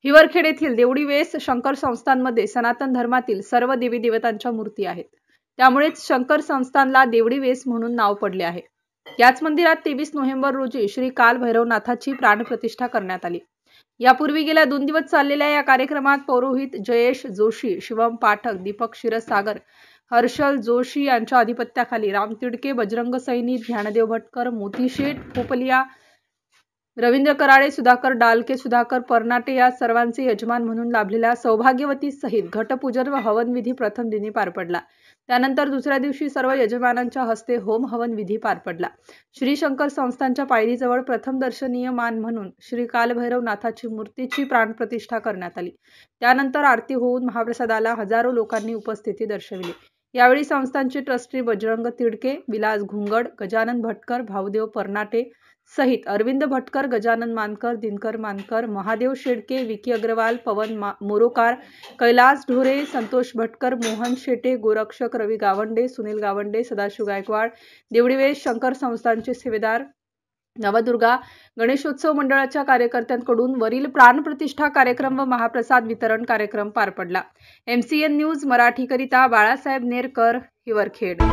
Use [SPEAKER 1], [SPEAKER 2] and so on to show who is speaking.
[SPEAKER 1] हिवरखेड येथील देवडी वेस शंकर संस्थानमध्ये सनातन धर्मातील सर्व देवी देवतांच्या मूर्ती आहेत. त्यामुळेच शंकर संस्थानला देवडी वेस म्हणून नाव पडले आहे. याच मंदिरात 23 नोव्हेंबर रोजी श्री कालभैरवनाथाची प्राणप्रतिष्ठा करण्यात आली. यापूर्वी गेल्या 2 दिवस चाललेल्या या कार्यक्रमात पौरोहित जयेश जोशी, शिवम पाठक, दीपक क्षीरसागर, हर्षल जोशी यांच्या अधिपत्याखाली राम तिडके, बजरंग सैनी, ज्ञानदेव भटकर, मोती शेठ, पोपलिया, रवींद्र कराळे, सुधाकर डालके, सुधाकर परनाटे या सर्वांचे यजमान म्हणून लाभलेल्या सौभाग्यवती सहित घटपूजन व हवन विधी प्रथम दिनी पार पडला. त्यानंतर दुसऱ्या दिवशी सर्व यजमानांच्या हस्ते होम हवन विधी पार पडला. श्री शंकर संस्थानच्या पायरीजवळ प्रथम दर्शनीय मान म्हणून श्री कालभैरवनाथाची मूर्तीची प्राणप्रतिष्ठा करण्यात आली. त्यानंतर आरती होऊन महाप्रसादाला हजारो लोकांनी उपस्थिती दर्शविली. यावेळी संस्थानचे ट्रस्टी बजरंग तिडके, विलास घुंगड, गजानन भटकर, भाऊदेव परनाटे सहित अरविंद भटकर, गजानन मानकर, दिनकर मानकर, महादेव शेडके, विकी अग्रवाल, पवन मोरोकार, कैलास ढोरे, संतोष भटकर, मोहन शेटे, गोरक्षक रवी गावंडे, सुनील गावंडे, सदाशिव गायकवाड, देवडी वेस शंकर संस्थानचे सेवेदार, नवदुर्गा गणेशोत्सव मंडळाच्या कार्यकर्त्यांकडून वरील प्राणप्रतिष्ठा कार्यक्रम व महाप्रसाद वितरण कार्यक्रम पार पडला. MCN न्यूज मराठीकरिता बाळासाहेब नेरकर, हिवरखेड.